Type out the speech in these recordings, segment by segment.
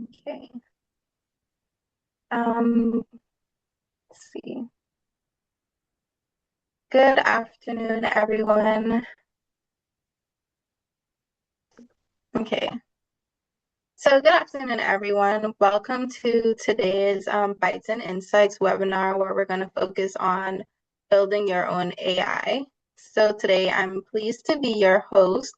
Okay. Um, let's see. Good afternoon, everyone. Okay. So good afternoon, everyone. Welcome to today's Bites and Insights webinar, where we're going to focus on building your own AI. So today I'm pleased to be your host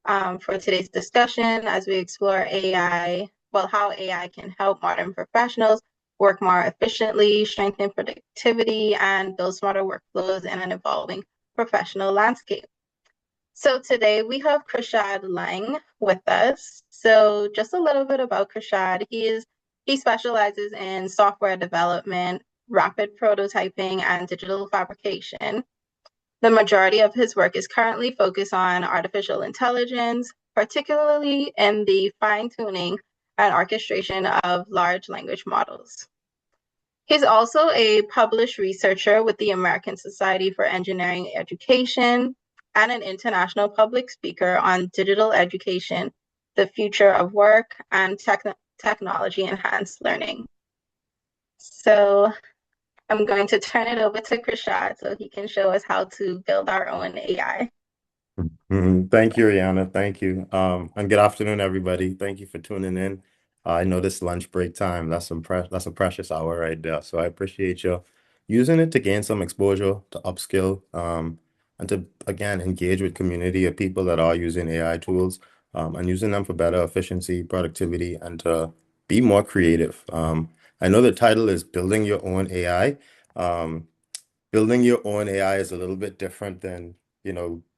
for today's discussion as we explore AI, well, how AI can help modern professionals work more efficiently, strengthen productivity, and build smarter workflows in an evolving professional landscape. So today we have Crachad Laing with us. So just a little bit about Crachad. He specializes in software development, rapid prototyping, and digital fabrication. The majority of his work is currently focused on artificial intelligence, particularly in the fine-tuning and orchestration of large language models. He's also a published researcher with the American Society for Engineering Education and an international public speaker on digital education, the future of work, and technology enhanced learning. So I'm going to turn it over to Krishad so he can show us how to build our own AI. Thank you, Rihanna. Thank you. And good afternoon, everybody. Thank you for tuning in. I know this lunch break time, that's a precious hour right there. So I appreciate you using it to gain some exposure, to upskill, and to again engage with community of people that are using AI tools, and using them for better efficiency, productivity, and to be more creative. I know the title is Building Your Own AI. Um, Building your own AI is a little bit different than,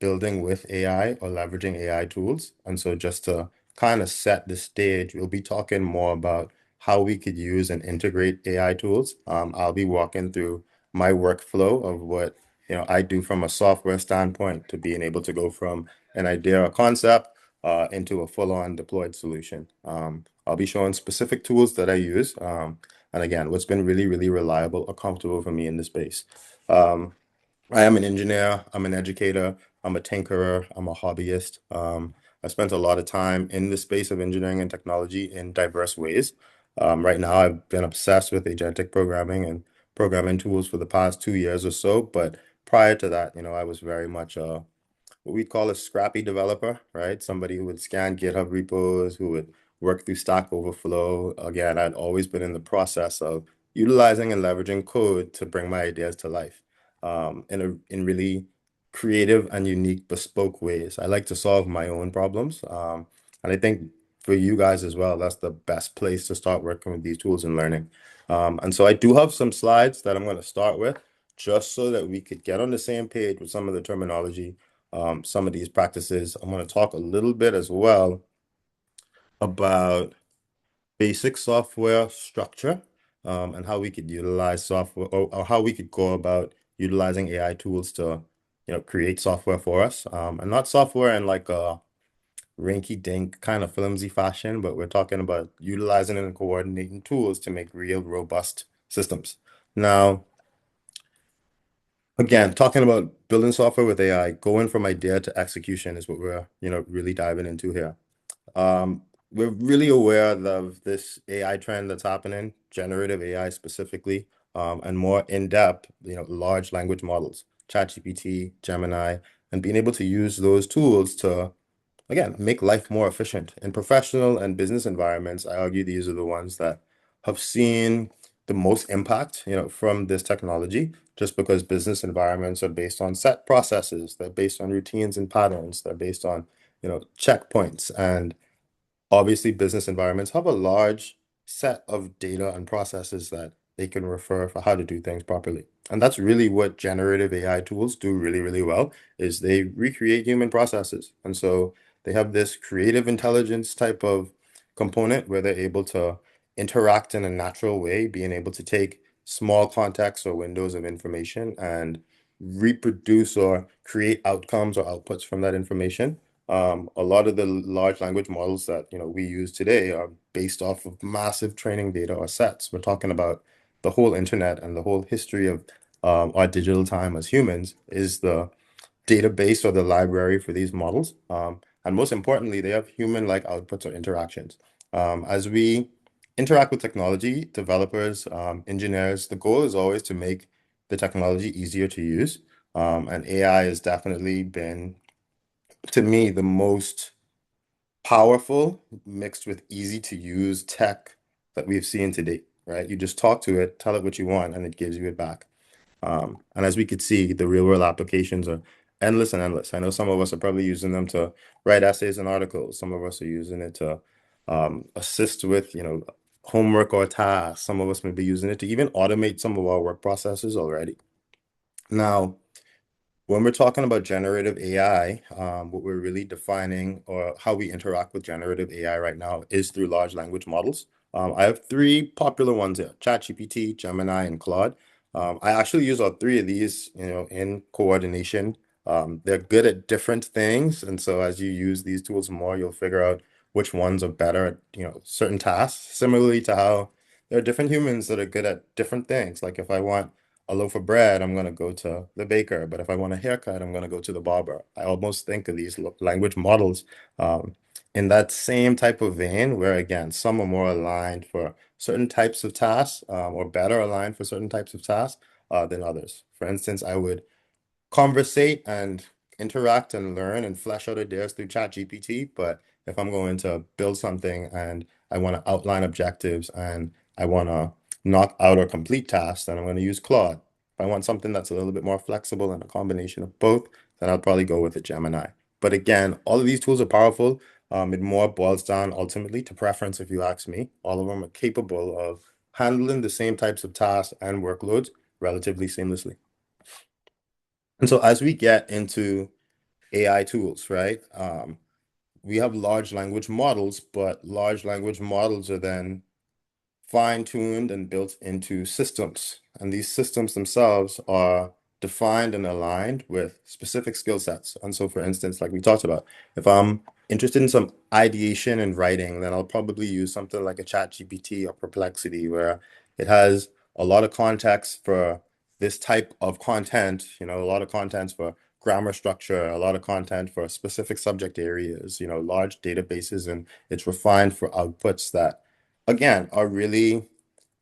building with AI or leveraging AI tools. And so just to kind of set the stage, we'll be talking more about how we could use and integrate AI tools. I'll be walking through my workflow of what, I do from a software standpoint to being able to go from an idea or concept into a full-on deployed solution. I'll be showing specific tools that I use. And again, what's been really, really reliable or comfortable for me in the space. Um, I am an engineer, I'm an educator, I'm a tinkerer, I'm a hobbyist. I spent a lot of time in the space of engineering and technology in diverse ways. Right now, I've been obsessed with agentic programming and programming tools for the past 2 years or so. But prior to that, I was very much what we call a scrappy developer, right? Somebody who would scan GitHub repos, who would work through Stack Overflow. Again, I'd always been in the process of utilizing and leveraging code to bring my ideas to life, in really creative and unique, bespoke ways. I like to solve my own problems, and I think for you guys as well, that's the best place to start working with these tools and learning. And so I do have some slides that I'm going to start with, just so that we could get on the same page with some of the terminology, some of these practices. I'm going to talk a little bit as well about basic software structure, and how we could utilize software, or how we could go about utilizing AI tools to, create software for us. And not software in like a rinky-dink kind of flimsy fashion, but we're talking about utilizing and coordinating tools to make real robust systems. Now, again, talking about building software with AI, going from idea to execution is what we're, really diving into here. We're really aware of this AI trend that's happening, generative AI specifically, and more in-depth, large language models, ChatGPT, Gemini, and being able to use those tools to, again, make life more efficient. In professional and business environments, I argue these are the ones that have seen the most impact, from this technology, just because business environments are based on set processes, they're based on routines and patterns, they're based on, checkpoints. And obviously, business environments have a large set of data and processes that they can refer for how to do things properly. And that's really what generative AI tools do really, really well, is they recreate human processes. And so they have this creative intelligence type of component where they're able to interact in a natural way, being able to take small contexts or windows of information and reproduce or create outcomes or outputs from that information. A lot of the large language models that we use today are based off of massive training data or sets. We're talking about the whole internet and the whole history of our digital time as humans is the database or the library for these models. And most importantly, they have human-like outputs or interactions. As we interact with technology, developers, engineers, the goal is always to make the technology easier to use. And AI has definitely been, to me, the most powerful mixed with easy to use tech that we've seen to date, right? You just talk to it, tell it what you want, and it gives you it back. And as we could see, the real world applications are endless and endless. I know some of us are probably using them to write essays and articles. Some of us are using it to assist with, homework or tasks. Some of us may be using it to even automate some of our work processes already. Now, when we're talking about generative AI, what we're really defining or how we interact with generative AI right now is through large language models. I have three popular ones here: ChatGPT, Gemini, and Claude. I actually use all three of these, in coordination. They're good at different things, and so as you use these tools more, you'll figure out which ones are better at, certain tasks. Similarly to how there are different humans that are good at different things. Like if I want a loaf of bread, I'm going to go to the baker. But if I want a haircut, I'm going to go to the barber. I almost think of these language models um, in that same type of vein, where again, some are more aligned for certain types of tasks or better aligned for certain types of tasks than others. For instance, I would conversate and interact and learn and flesh out ideas through ChatGPT. But if I'm going to build something and I want to outline objectives and I want to knock out or complete tasks, then I'm going to use Claude. If I want something that's a little bit more flexible and a combination of both, then I'll probably go with a Gemini. But again, all of these tools are powerful. It more boils down ultimately to preference, if you ask me. All of them are capable of handling the same types of tasks and workloads relatively seamlessly. And so as we get into AI tools, right? We have large language models, but large language models are then fine-tuned and built into systems. And these systems themselves are defined and aligned with specific skill sets. And so, for instance, like we talked about, if I'm interested in some ideation and writing, then I'll probably use something like a Chat GPT or Perplexity, where it has a lot of context for this type of content, a lot of contents for grammar structure, a lot of content for specific subject areas, large databases, and it's refined for outputs that again, are really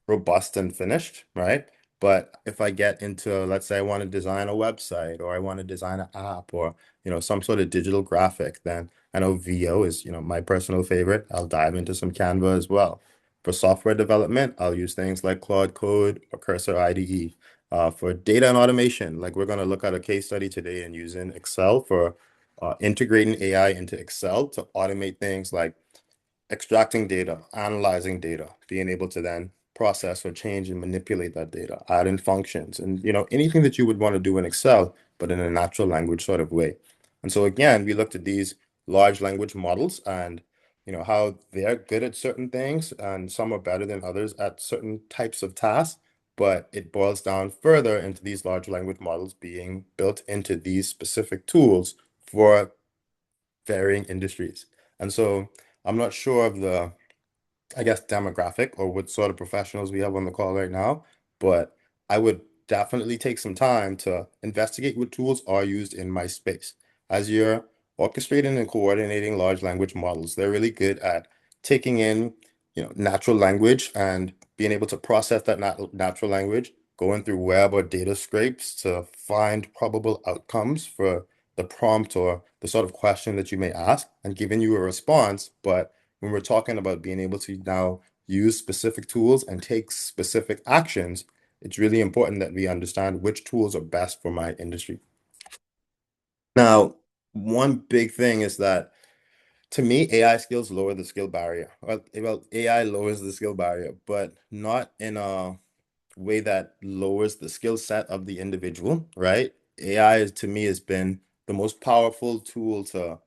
robust and finished, right? But if I get into, let's say I want to design a website or I want to design an app or, some sort of digital graphic, then I know VO is, my personal favorite. I'll dive into some Canva as well. For software development, I'll use things like Claude Code or Cursor IDE. For data and automation, like we're going to look at a case study today and using Excel for integrating AI into Excel to automate things like extracting data, analyzing data, being able to then process or change and manipulate that data, add in functions, and anything that you would want to do in Excel, but in a natural language sort of way. And so again, we looked at these large language models and how they're good at certain things and some are better than others at certain types of tasks. But it boils down further into these large language models being built into these specific tools for varying industries. And so I'm not sure of the, I guess, demographic or what sort of professionals we have on the call right now, but I would definitely take some time to investigate what tools are used in my space. As you're orchestrating and coordinating large language models, they're really good at taking in, natural language and being able to process that natural language, going through web or data scrapes to find probable outcomes for the prompt or the sort of question that you may ask and giving you a response. But when we're talking about being able to now use specific tools and take specific actions, it's really important that we understand which tools are best for my industry. Now, one big thing is that to me, AI skills lower the skill barrier. Well, AI lowers the skill barrier, but not in a way that lowers the skill set of the individual, right? AI to me has been the most powerful tool to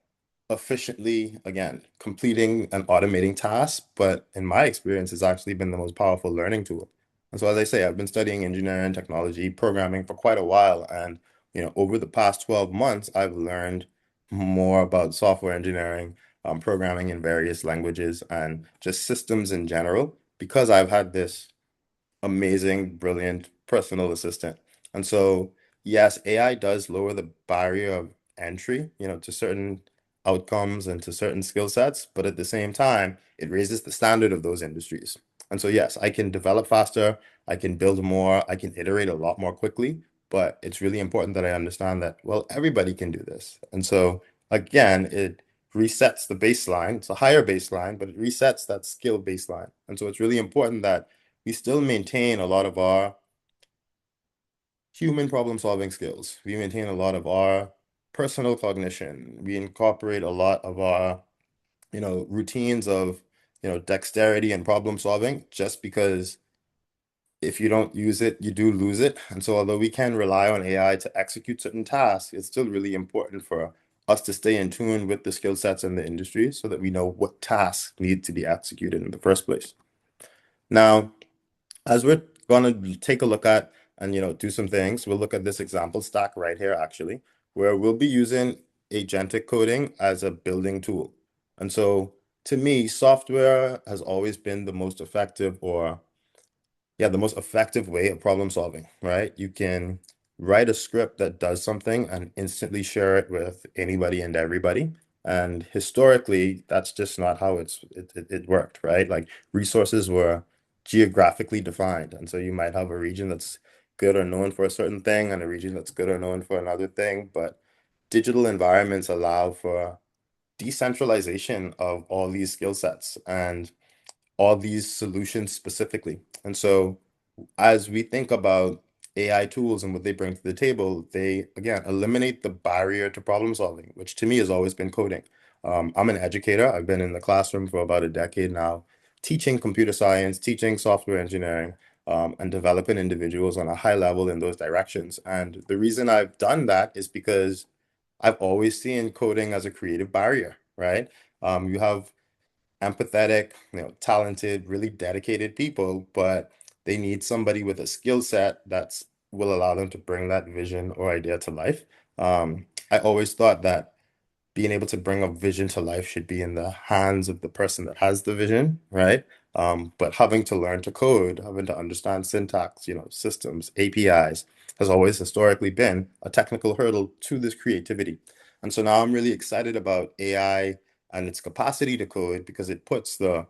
efficiently, again, completing and automating tasks, but in my experience, it's actually been the most powerful learning tool. And so, as I say, I've been studying engineering, technology, programming for quite a while. And, over the past 12 months, I've learned more about software engineering, programming in various languages, and just systems in general, because I've had this amazing, brilliant personal assistant. And so, yes, AI does lower the barrier of entry, to certain outcomes and to certain skill sets, but at the same time, it raises the standard of those industries. And so, yes, I can develop faster, I can build more, I can iterate a lot more quickly, but it's really important that I understand that, well, everybody can do this. And so, again, it resets the baseline. It's a higher baseline, but it resets that skill baseline. And so, it's really important that we still maintain a lot of our human problem solving skills. We maintain a lot of our personal cognition. We incorporate a lot of our, routines of, dexterity and problem solving, just because if you don't use it, you do lose it. And so, although we can rely on AI to execute certain tasks, it's still really important for us to stay in tune with the skill sets in the industry so that we know what tasks need to be executed in the first place. Now, as we're going to take a look at and do some things, we'll look at this example stack right here actually, where we'll be using agentic coding as a building tool. And so to me, software has always been the most effective, or yeah, the most effective way of problem solving, right? You can write a script that does something and instantly share it with anybody and everybody. And historically, that's just not how it worked, right? Like resources were geographically defined. And so you might have a region that's good or known for a certain thing and a region that's good or known for another thing. But digital environments allow for decentralization of all these skill sets and all these solutions specifically. And so as we think about AI tools and what they bring to the table, they again eliminate the barrier to problem solving, which to me has always been coding. I'm an educator. I've been in the classroom for about a decade now, teaching computer science, teaching software engineering, and developing individuals on a high level in those directions. And the reason I've done that is because I've always seen coding as a creative barrier, right? You have empathetic, talented, really dedicated people, but they need somebody with a skill set that's will allow them to bring that vision or idea to life. I always thought that being able to bring a vision to life should be in the hands of the person that has the vision, right? But having to learn to code, having to understand syntax, systems, APIs, has always historically been a technical hurdle to this creativity. And so now I'm really excited about AI and its capacity to code because it puts the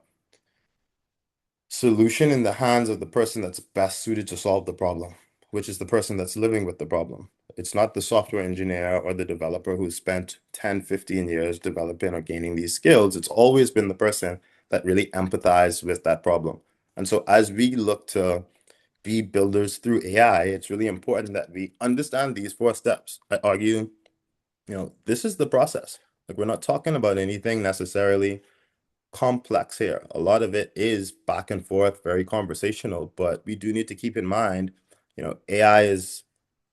solution in the hands of the person that's best suited to solve the problem, which is the person that's living with the problem. It's not the software engineer or the developer who spent 10, 15 years developing or gaining these skills. It's always been the person that really empathized with that problem. And so as we look to be builders through AI, it's really important that we understand these four steps. I argue, this is the process. Like we're not talking about anything necessarily complex here. A lot of it is back and forth, very conversational, but we do need to keep in mind, AI is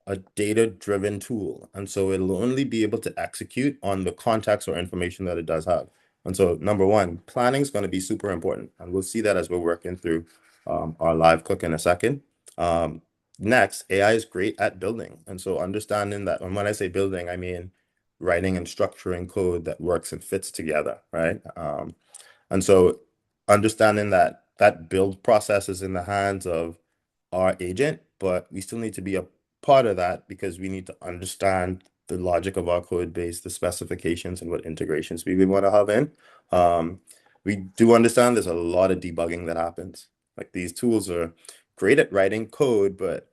a data-driven tool, and so it'll only be able to execute on the context or information that it does have. And so, number one, planning is going to be super important, and we'll see that as we're working through our live cook in a second. Um, Next, AI is great at building, and so understanding that, and when I say building, I mean writing and structuring code that works and fits together, right? And so understanding that that build process is in the hands of our agent, but we still need to be a part of that because we need to understand the logic of our code base, the specifications, and what integrations we would want to have in. Um, we do understand there's a lot of debugging that happens. Like these tools are great at writing code, but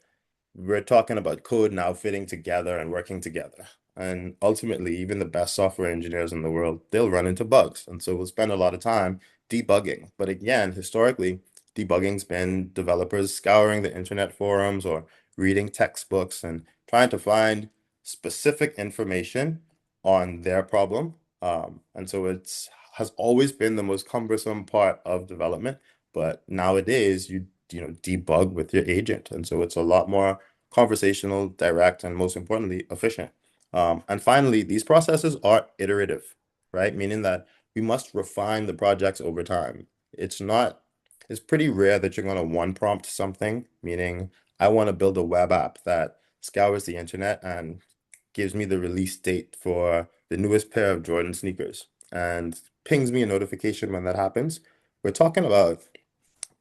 we're talking about code now fitting together and working together. And ultimately, even the best software engineers in the world, they'll run into bugs. And so we'll spend a lot of time debugging. But again, historically, debugging's been developers scouring the internet forums or reading textbooks and trying to find specific information on their problem. And so it's has always been the most cumbersome part of development. But nowadays, you debug with your agent. And so it's a lot more conversational, direct, and most importantly, efficient. And finally, these processes are iterative, right? Meaning that we must refine the projects over time. It's pretty rare that you're going to one prompt something, meaning I want to build a web app that scours the internet and gives me the release date for the newest pair of Jordan sneakers and pings me a notification when that happens. We're talking about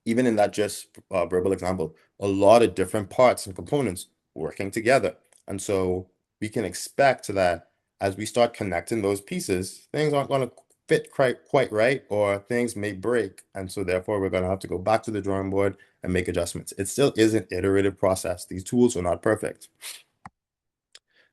even in that just verbal example, a lot of different parts and components working together. And so we can expect that as we start connecting those pieces, things aren't going to fit quite right, or things may break. And so therefore, we're going to have to go back to the drawing board and make adjustments. It still is an iterative process. These tools are not perfect.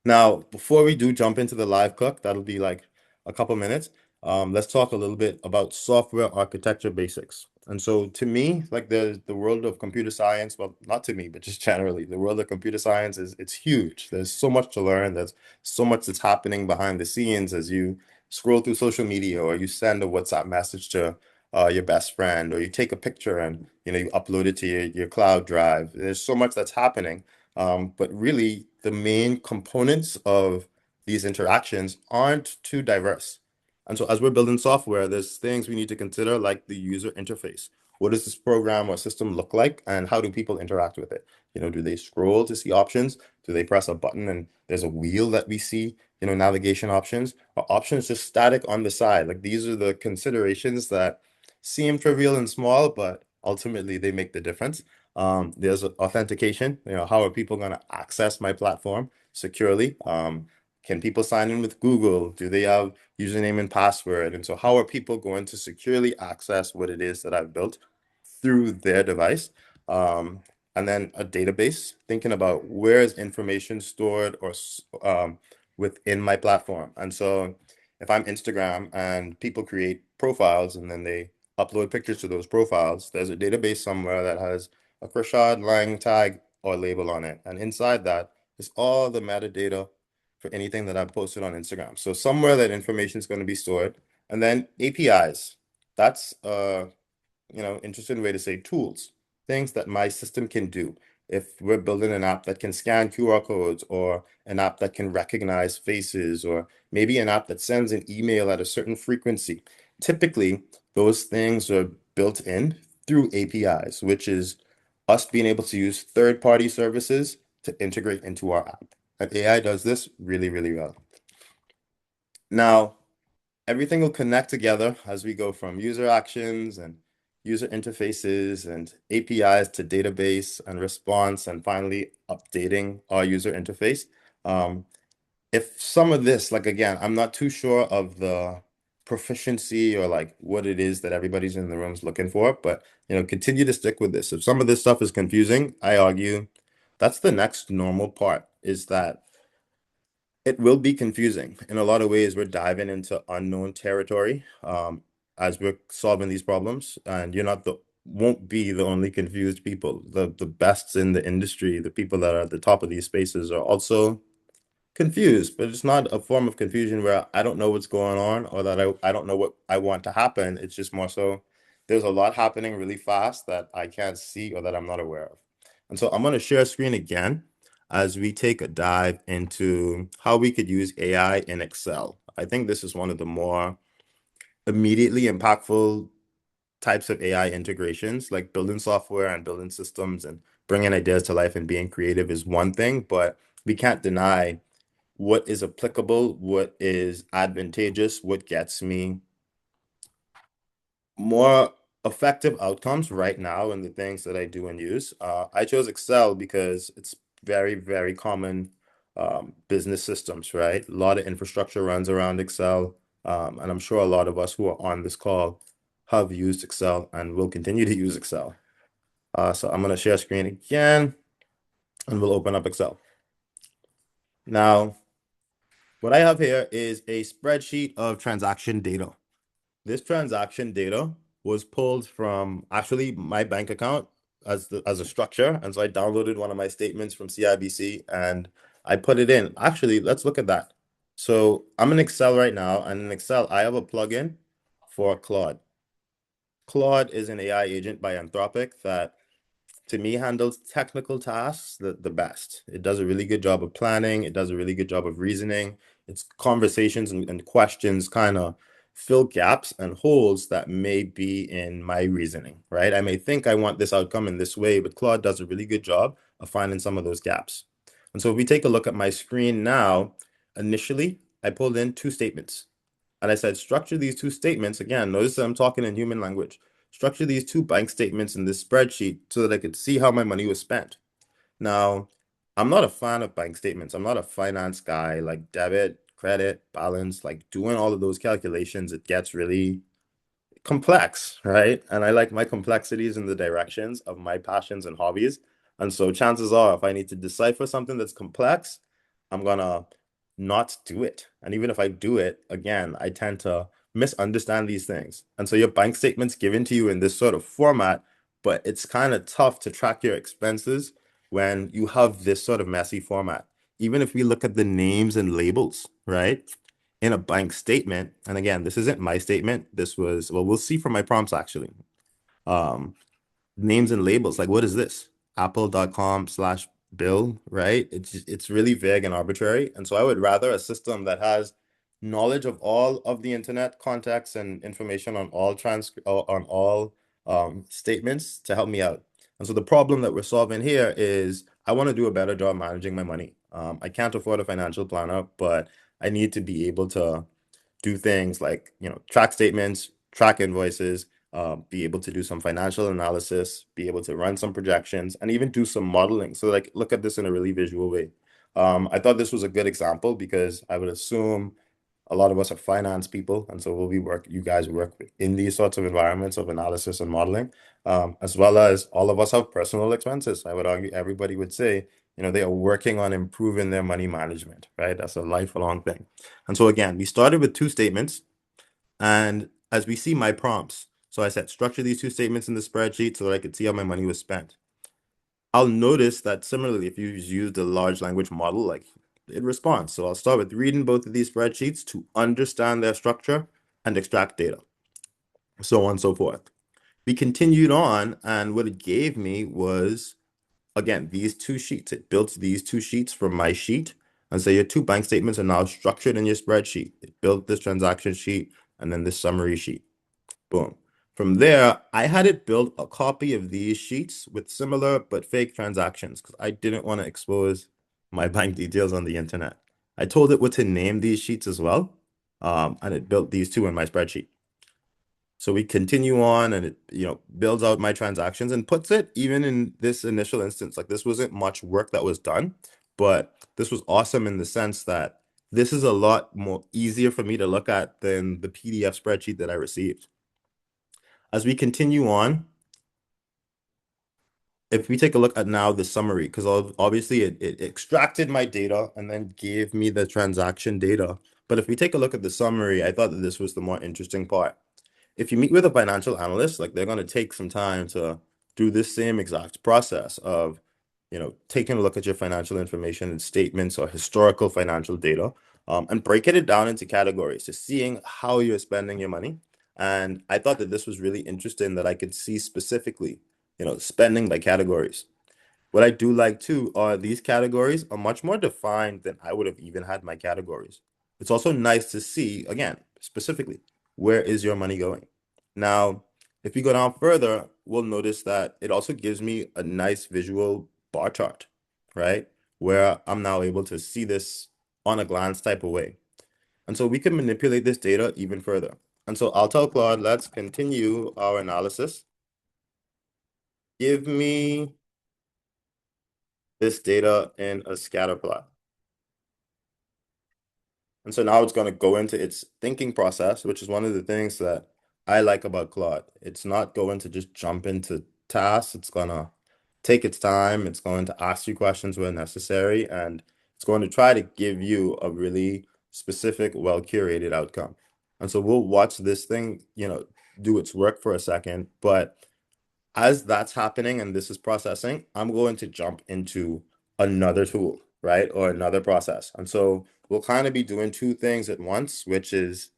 Now, before we do jump into the live cook, that'll be like a couple minutes. Let's talk a little bit about software architecture basics. And so to me, like the world of computer science, well, not to me, but just generally, the world of computer science is it's huge. There's so much to learn. There's so much that's happening behind the scenes as you scroll through social media or you send a WhatsApp message to your best friend, or you take a picture and you upload it to your cloud drive. There's so much that's happening. But really, the main components of these interactions aren't too diverse. And so, as we're building software, there's things we need to consider, like the user interface. What does this program or system look like, and how do people interact with it? Do they scroll to see options? Do they press a button and there's a wheel that we see? Navigation options? Are options just static on the side? Like these are the considerations that seem trivial and small, but ultimately they make the difference. There's authentication. How are people going to access my platform securely? Can people sign in with Google? Do they have username and password? And so how are people going to securely access what it is that I've built through their device? And then a database, thinking about where is information stored or within my platform. And so if I'm Instagram and people create profiles and then they upload pictures to those profiles, there's a database somewhere that has a Crachad Laing tag or label on it. And inside that is all the metadata for anything that I've posted on Instagram. So somewhere that information is going to be stored. And then APIs. That's interesting way to say tools, things that my system can do. If we're building an app that can scan QR codes, or an app that can recognize faces, or maybe an app that sends an email at a certain frequency, typically those things are built in through APIs, which is us being able to use third-party services to integrate into our app. And AI does this really, really well. Now, everything will connect together as we go from user actions and user interfaces and APIs to database and response, and finally updating our user interface. Um, if some of this, like again, I'm not too sure of the proficiency or like what it is that everybody's in the room is looking for, but continue to stick with this. If some of this stuff is confusing, I argue that's the next normal part, is that it will be confusing. In a lot of ways, we're diving into unknown territory as we're solving these problems, and you're not the won't be the only confused people. The bests in the industry, the people that are at the top of these spaces, are also confused, but it's not a form of confusion where I don't know what's going on, or that I don't know what I want to happen. It's just more so there's a lot happening really fast that I can't see or that I'm not aware of. And so I'm going to share screen again as we take a dive into how we could use AI in Excel. I think this is one of the more immediately impactful types of AI integrations. Like building software and building systems and bringing ideas to life and being creative is one thing, but we can't deny what is applicable, what is advantageous, what gets me more effective outcomes right now in the things that I do and use. I chose Excel because it's very, very common business systems, right? A lot of infrastructure runs around Excel. And I'm sure a lot of us who are on this call have used Excel and will continue to use Excel. So I'm going to share screen again and we'll open up Excel. Now, what I have here is a spreadsheet of transaction data. This transaction data was pulled from actually my bank account as a structure. And so I downloaded one of my statements from CIBC and I put it in. Actually, let's look at that. So I'm in Excel right now, and in Excel, I have a plugin for Claude. Claude is an AI agent by Anthropic that to me handles technical tasks the best. It does a really good job of planning. It does a really good job of reasoning. Its conversations and questions kind of fill gaps and holes that may be in my reasoning, right? I may think I want this outcome in this way, but Claude does a really good job of finding some of those gaps. And so if we take a look at my screen now, initially I pulled in two statements. And I said, structure these two statements. Again, notice that I'm talking in human language. Structure these two bank statements in this spreadsheet so that I could see how my money was spent. Now, I'm not a fan of bank statements. I'm not a finance guy, like debit, credit, balance, like doing all of those calculations, it gets really complex, right? And I like my complexities in the directions of my passions and hobbies. And so chances are, if I need to decipher something that's complex, I'm gonna not do it. And even if I do it, again, I tend to misunderstand these things. And so your bank statement's given to you in this sort of format, but it's kind of tough to track your expenses when you have this sort of messy format. Even if we look at the names and labels, right? In a bank statement, and again, this isn't my statement. This was, well, we'll see from my prompts actually. Um, Names and labels, like what is this? Apple.com/bill, right? It's really vague and arbitrary. And so I would rather a system that has knowledge of all of the internet contacts and information on all statements to help me out. And so the problem that we're solving here is I want to do a better job managing my money. I can't afford a financial planner, but I need to be able to do things like, track statements, track invoices, be able to do some financial analysis, be able to run some projections, and even do some modeling. So like look at this in a really visual way. I thought this was a good example because I would assume a lot of us are finance people, and so you guys work in these sorts of environments of analysis and modeling, as well as all of us have personal expenses. I would argue everybody would say, they are working on improving their money management, right? That's a lifelong thing. And so again, we started with two statements, and as we see my prompts, so I said, structure these two statements in the spreadsheet so that I could see how my money was spent. I'll notice that similarly, if you use the large language model, like it responds. So I'll start with reading both of these spreadsheets to understand their structure and extract data, so on and so forth. We continued on, and what it gave me was, again, these two sheets. It built these two sheets from my sheet. And so your two bank statements are now structured in your spreadsheet. It built this transaction sheet and then this summary sheet. Boom. From there, I had it build a copy of these sheets with similar but fake transactions because I didn't want to expose my bank details on the internet. I told it what to name these sheets as well, and it built these two in my spreadsheet. So we continue on and it, builds out my transactions and puts it even in this initial instance. Like this wasn't much work that was done, but this was awesome in the sense that this is a lot more easier for me to look at than the PDF spreadsheet that I received. As we continue on, if we take a look at now the summary, because obviously it extracted my data and then gave me the transaction data. But if we take a look at the summary, I thought that this was the more interesting part. If you meet with a financial analyst, like they're going to take some time to do this same exact process of, taking a look at your financial information and statements or historical financial data, and breaking it down into categories to seeing how you're spending your money. And I thought that this was really interesting that I could see specifically, spending by categories. What I do like too are these categories are much more defined than I would have even had my categories. It's also nice to see, again, specifically, where is your money going? Now, if we go down further, we'll notice that it also gives me a nice visual bar chart, right? Where I'm now able to see this on a glance type of way. And so we can manipulate this data even further. And so I'll tell Claude, let's continue our analysis. Give me this data in a scatter plot. And so now it's going to go into its thinking process, which is one of the things that I like about Claude. It's not going to just jump into tasks. It's going to take its time. It's going to ask you questions where necessary, and it's going to try to give you a really specific, well-curated outcome. And so we'll watch this thing, do its work for a second, but as that's happening and this is processing, I'm going to jump into another tool, right? Or another process. And so we'll kind of be doing two things at once, which is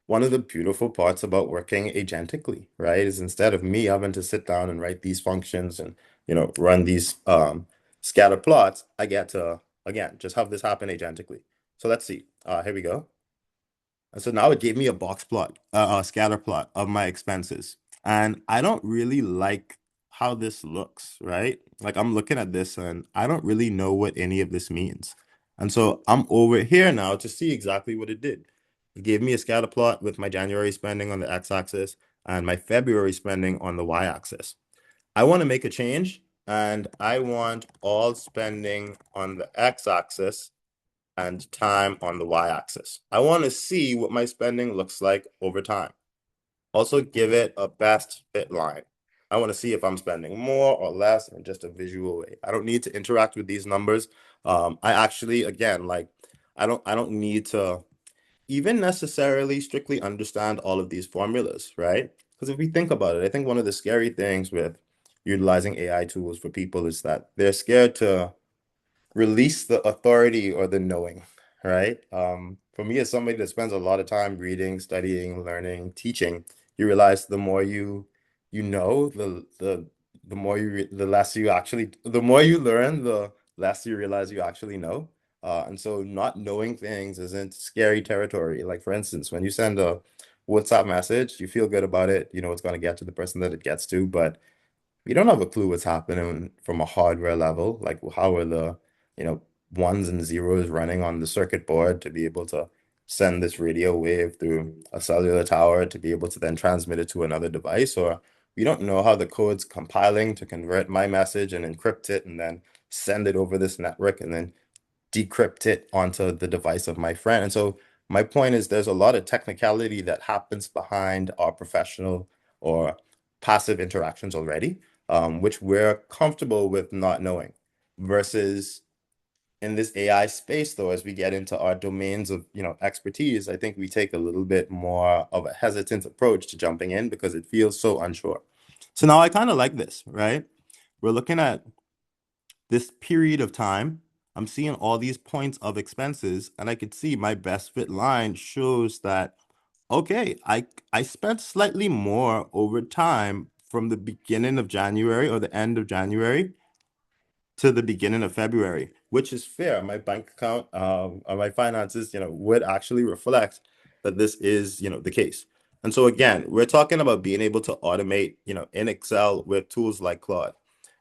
one of the beautiful parts about working agentically, right? Is instead of me having to sit down and write these functions and, run these scatter plots, I get to, again, just have this happen agentically. So let's see. Here we go. And so now it gave me a box plot, a scatter plot of my expenses. And I don't really like how this looks, right? Like I'm looking at this and I don't really know what any of this means. And so I'm over here now to see exactly what it did. It gave me a scatter plot with my January spending on the x-axis and my February spending on the y-axis. I want to make a change and I want all spending on the x-axis and time on the y-axis. I want to see what my spending looks like over time. Also give it a best fit line. I want to see if I'm spending more or less in just a visual way. I don't need to interact with these numbers. I actually, again, like I don't need to even necessarily strictly understand all of these formulas, right? Because if we think about it, I think one of the scary things with utilizing AI tools for people is that they're scared to release the authority or the knowing, right? For me, as somebody that spends a lot of time reading, studying, learning, teaching, you realize the more you know, the more the less you actually, the more you learn, the less you realize you actually know. And so not knowing things isn't scary territory. Like for instance, when you send a WhatsApp message, you feel good about it, you know it's going to get to the person that it gets to, but you don't have a clue what's happening from a hardware level. Like how are the, you know, ones and zeros running on the circuit board to be able to send this radio wave through a cellular tower to be able to then transmit it to another device, or we don't know how the code's compiling to convert my message and encrypt it and then send it over this network and then decrypt it onto the device of my friend. And so my point is there's a lot of technicality that happens behind our professional or passive interactions already, which we're comfortable with not knowing. Versus in this AI space, though, as we get into our domains of, you know, expertise, I think we take a little bit more of a hesitant approach to jumping in because it feels so unsure. So now I kind of like this, right? We're looking at this period of time. I'm seeing all these points of expenses, and I could see my best fit line shows that, okay, I spent slightly more over time from the beginning of January or the end of January to the beginning of February, which is fair. My bank account, my finances, you know, would actually reflect that this is, you know, the case. And so again, we're talking about being able to automate, you know, in Excel with tools like Claude.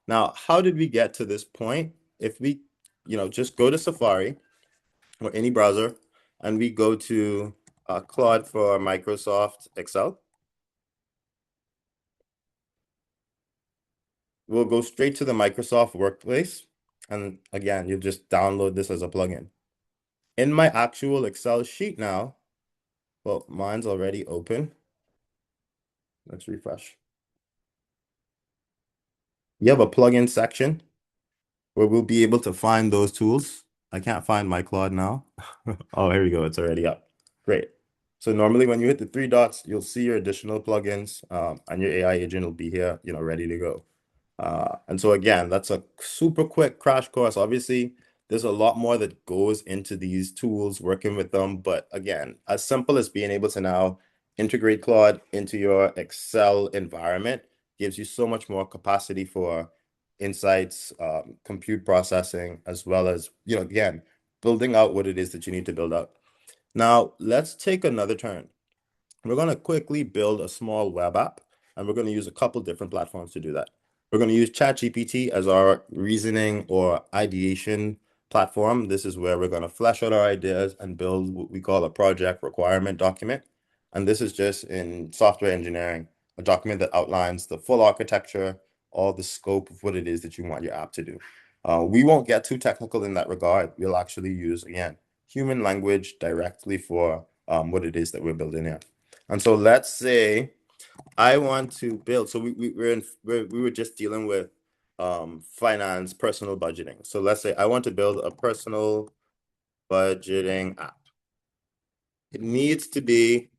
Now, how did we get to this point? If we, you know, just go to Safari or any browser and we go to Claude for Microsoft Excel, we'll go straight to the Microsoft Workplace. And again, you just download this as a plugin. In my actual Excel sheet now, well, mine's already open. Let's refresh. You have a plugin section where we'll be able to find those tools. I can't find my Claude now. Oh, here we go. It's already up. Great. So normally when you hit the three dots, you'll see your additional plugins, and your AI agent will be here, you know, ready to go. And so again, that's a super quick crash course. Obviously, there's a lot more that goes into these tools, working with them. But again, as simple as being able to now integrate Claude into your Excel environment gives you so much more capacity for insights, compute processing, as well as, you know, again, building out what it is that you need to build out. Now, let's take another turn. We're going to quickly build a small web app, and we're going to use a couple different platforms to do that. We're going to use ChatGPT as our reasoning or ideation platform. This is where we're going to flesh out our ideas and build what we call a project requirement document. And this is just in software engineering, a document that outlines the full architecture, all the scope of what it is that you want your app to do. We won't get too technical in that regard. We'll actually use, again, human language directly for what it is that we're building here. And so let's say I want to build, so we were just dealing with finance, personal budgeting. So let's say I want to build a personal budgeting app. It needs to be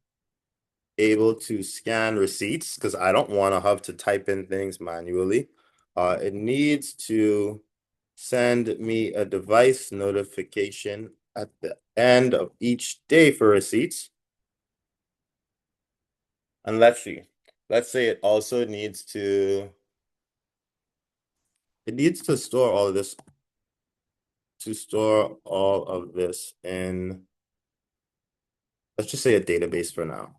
able to scan receipts because I don't want to have to type in things manually. It needs to send me a device notification at the end of each day for receipts. And let's see. Let's say it also needs to store all of this, in, let's just say, a database for now.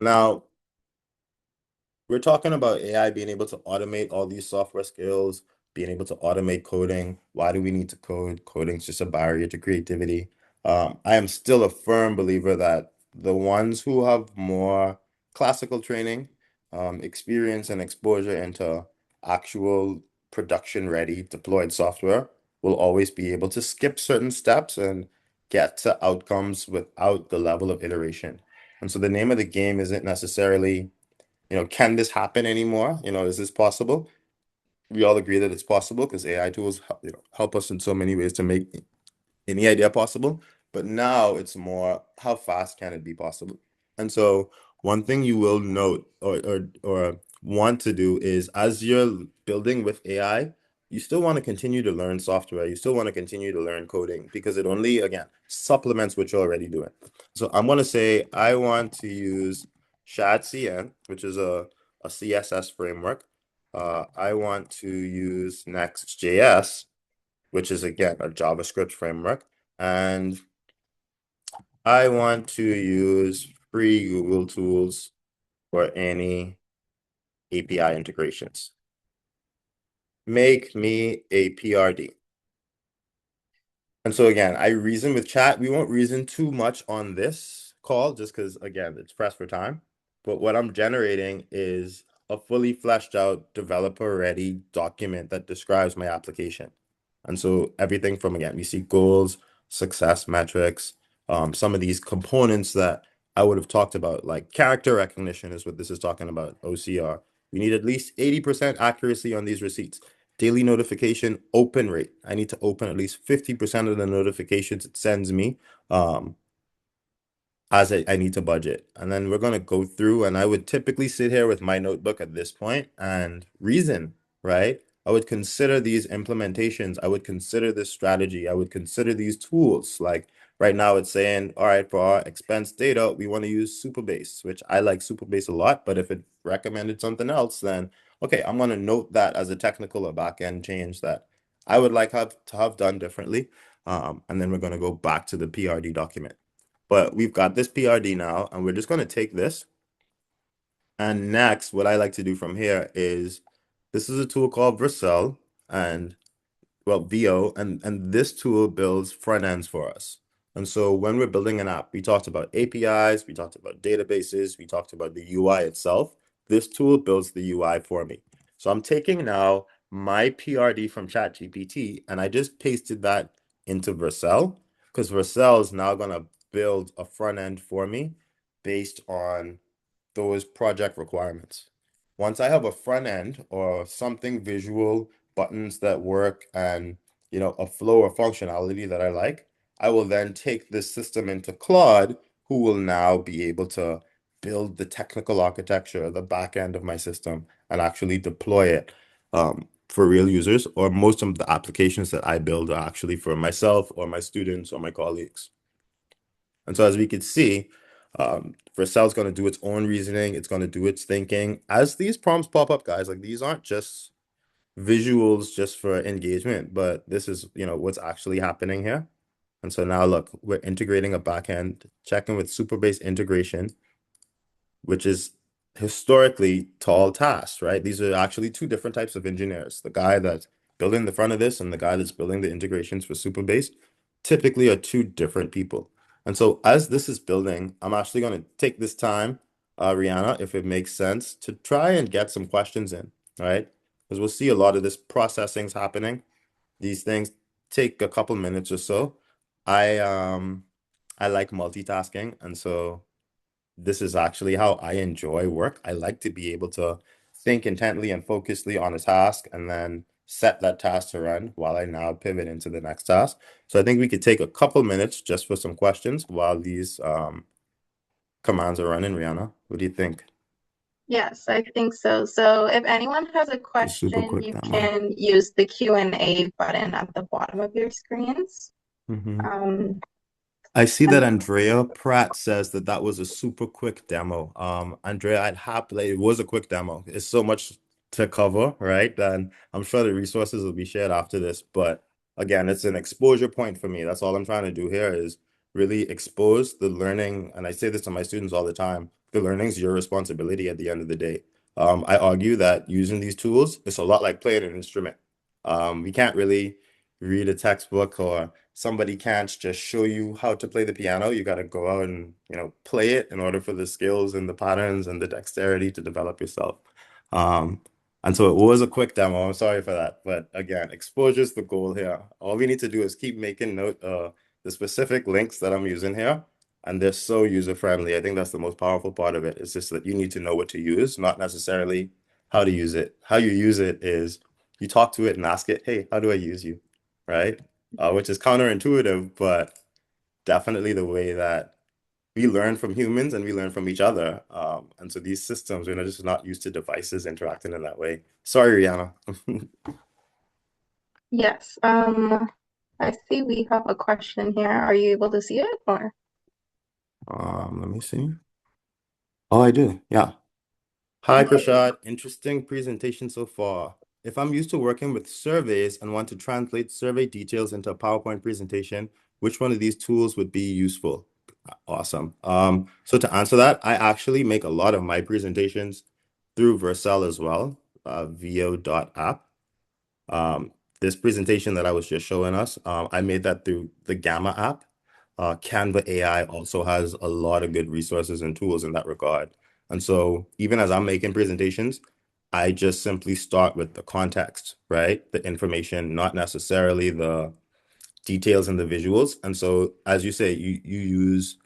Now, we're talking about AI being able to automate all these software skills, being able to automate coding. Why do we need to code? Coding's just a barrier to creativity. I am still a firm believer that the ones who have more classical training, experience and exposure into actual production ready deployed software will always be able to skip certain steps and get to outcomes without the level of iteration. And so the name of the game isn't necessarily, can this happen anymore? Is this possible? We all agree that it's possible because AI tools help us in so many ways to make any idea possible. But now it's more how fast can it be possible? And so one thing you will note or want to do is as you're building with AI, you still want to continue to learn software. You still want to continue to learn coding because it only, again, supplements what you're already doing. So I'm going to say I want to use ShadCN, which is a CSS framework. I want to use Next.js, which is again a JavaScript framework. And I want to use free Google tools for any API integrations. Make me a PRD. And so again, I reason with chat. We won't reason too much on this call just because, again, it's pressed for time. But what I'm generating is a fully fleshed out developer ready document that describes my application. And so everything from, again, we see goals, success metrics, some of these components that I would have talked about, like character recognition is what this is talking about, OCR. We need at least 80% accuracy on these receipts. Daily notification open rate. I need to open at least 50% of the notifications it sends me. As I need to budget. And then we're going to go through, and I would typically sit here with my notebook at this point and reason, right? I would consider these implementations. I would consider this strategy. I would consider these tools. Like right now, it's saying, all right, for our expense data, we want to use Superbase, which I like Superbase a lot. But if it recommended something else, then okay, I'm going to note that as a technical or backend change that I would like to have done differently. And then we're going to go back to the PRD document. But we've got this PRD now, and we're just going to take this. And next, what I like to do from here is this is a tool called Vercel and VO, and this tool builds front ends for us. And so when we're building an app, we talked about APIs, we talked about databases, we talked about the UI itself. This tool builds the UI for me. So I'm taking now my PRD from ChatGPT and I just pasted that into Vercel because Vercel is now going to build a front end for me based on those project requirements. Once I have a front end or something visual, buttons that work, and a flow or functionality that I like, I will then take this system into Claude, who will now be able to build the technical architecture, the back end of my system, and actually deploy it for real users. Or most of the applications that I build are actually for myself or my students or my colleagues. And so as we could see, Vercel is going to do its own reasoning. It's going to do its thinking. As these prompts pop up, guys, like these aren't just visuals just for engagement, but this is, what's actually happening here. And so now look, we're integrating a backend, checking with Superbase integration, which is historically tall tasks, right? These are actually two different types of engineers. The guy that's building the front of this and the guy that's building the integrations for Superbase typically are two different people. And so as this is building, I'm actually going to take this time, Rihanna, if it makes sense, to try and get some questions in, right? Because we'll see a lot of this processing's happening. These things take a couple minutes or so. I um I like multitasking, and so this is actually how I enjoy work. I like to be able to think intently and focusedly on a task and then set that task to run while I now pivot into the next task. So I think we could take a couple minutes just for some questions while these commands are running, Rihanna. What do you think? Yes, I think so. So if anyone has a Just super question, quick you demo. can use the Q&A button at the bottom of your screens. Mhm. Um, I see that and Andrea Pratt says that that was a super quick demo. Andrea, I'd happily, it was a quick demo. It's so much to cover, right? And I'm sure the resources will be shared after this. But again, it's an exposure point for me. That's all I'm trying to do here is really expose the learning. And I say this to my students all the time. The learning is your responsibility at the end of the day. I argue that using these tools, it's a lot like playing an instrument. We can't really read a textbook or somebody can't just show you how to play the piano. You got to go out and, play it in order for the skills and the patterns and the dexterity to develop yourself. Um, And so it was a quick demo. I'm sorry for that. But again, exposure is the goal here. All we need to do is keep making note the specific links that I'm using here. And they're so user friendly. I think that's the most powerful part of it. It's just that you need to know what to use, not necessarily how to use it. How you use it is you talk to it and ask it, hey, how do I use you? Right? Which is counterintuitive, but definitely the way that we learn from humans and we learn from each other. And so these systems, we're just not used to devices interacting in that way. Sorry, Rihanna. Yes. I see we have a question here. Are you able to see it or? Let me see. Oh, I do. Yeah. Hi, Okay. Crachad. Interesting presentation so far. If I'm used to working with surveys and want to translate survey details into a PowerPoint presentation, which one of these tools would be useful? Awesome. So to answer that, I actually make a lot of my presentations through Vercel as well, vo.app. This presentation that I was just showing us, I made that through the Gamma app. Canva AI also has a lot of good resources and tools in that regard. And so even as I'm making presentations, I just simply start with the context, right? The information, not necessarily the details and the visuals. And so, as you say, you use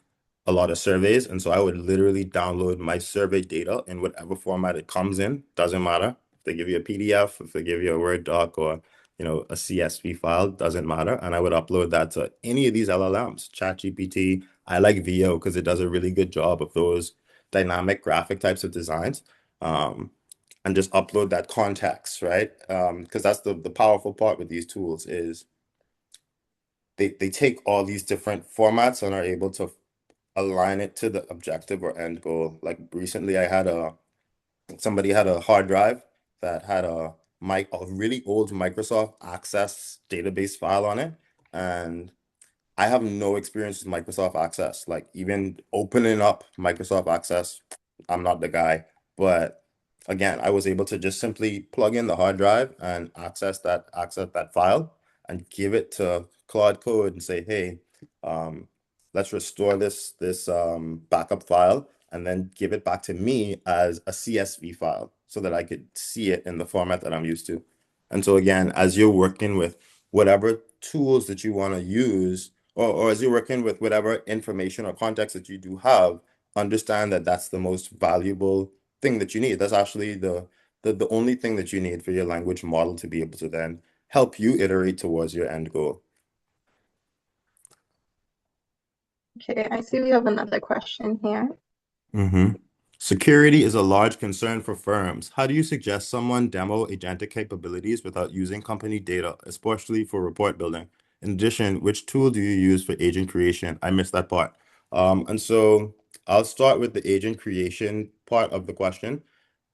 a lot of surveys, and so I would literally download my survey data in whatever format it comes in. Doesn't matter if they give you a PDF, if they give you a Word doc, or a CSV file. Doesn't matter, and I would upload that to any of these LLMs. ChatGPT. I like VO because it does a really good job of those dynamic graphic types of designs. Um, and just upload that context, right? Because that's the powerful part with these tools is they take all these different formats and are able to align it to the objective or end goal. Like recently, I had somebody had a hard drive that had a really old Microsoft Access database file on it, and I have no experience with Microsoft Access. Like even opening up Microsoft Access, I'm not the guy. But again, I was able to just simply plug in the hard drive and access that file and give it to Claude Code and say, hey, um, let's restore this backup file and then give it back to me as a CSV file so that I could see it in the format that I'm used to. And so again, as you're working with whatever tools that you want to use, or as you're working with whatever information or context that you do have, understand that that's the most valuable thing that you need. That's actually the only thing that you need for your language model to be able to then help you iterate towards your end goal. Okay, I see we have another question here. hmm Security is a large concern for firms. How do you suggest someone demo agentic capabilities without using company data, especially for report building? In addition, which tool do you use for agent creation? I missed that part. And so I'll start with the agent creation part of the question.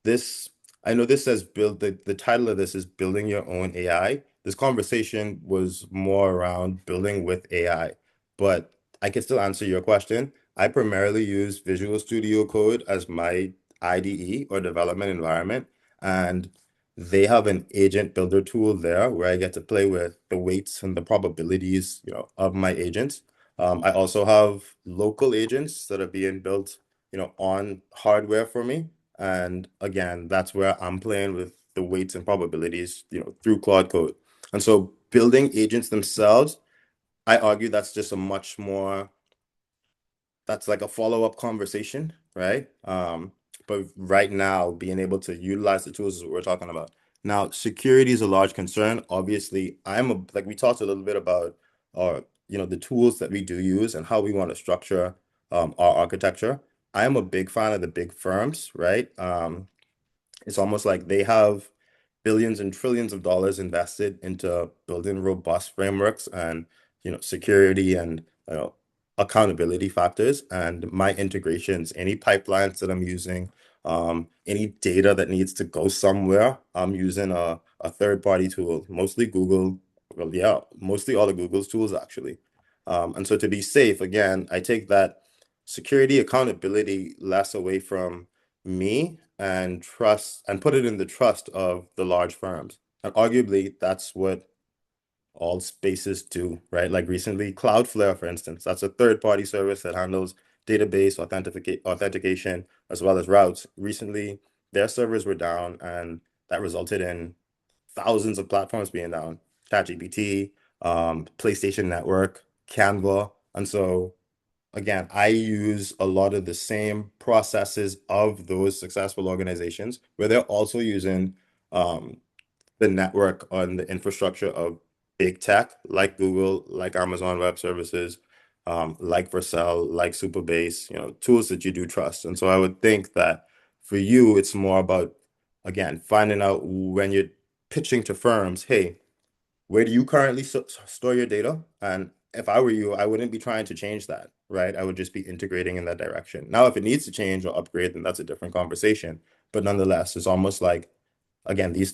This, I know this says build, the title of this is building your own AI. This conversation was more around building with AI, but I can still answer your question. I primarily use Visual Studio Code as my IDE or development environment, and they have an agent builder tool there where I get to play with the weights and the probabilities, of my agents. I also have local agents that are being built, on hardware for me. And again, that's where I'm playing with the weights and probabilities, through Claude Code. And so building agents themselves, I argue that's just a much more that's like a follow-up conversation, right? But right now, being able to utilize the tools is what we're talking about. Now, security is a large concern. Obviously, like we talked a little bit about the tools that we do use and how we want to structure our architecture. I am a big fan of the big firms, right? It's almost like they have billions and trillions of dollars invested into building robust frameworks and security and accountability factors. And my integrations, any pipelines that I'm using, any data that needs to go somewhere, I'm using a third-party tool, mostly Google. Well, yeah, mostly all of Google's tools actually. And so to be safe, again, I take that security accountability less away from me and trust and put it in the trust of the large firms. And arguably, that's what all spaces do, right? Like recently, Cloudflare, for instance, that's a third-party service that handles database authentication as well as routes. Recently, their servers were down and that resulted in thousands of platforms being down. ChatGPT, PlayStation Network, Canva. And so again, I use a lot of the same processes of those successful organizations where they're also using um, the network on the infrastructure of big tech like Google, like Amazon Web Services, like Vercel, like Superbase, tools that you do trust. And so I would think that for you, it's more about, again, finding out when you're pitching to firms, hey, where do you currently store your data? And if I were you, I wouldn't be trying to change that, right? I would just be integrating in that direction. Now, if it needs to change or upgrade, then that's a different conversation. But nonetheless, it's almost like, again, these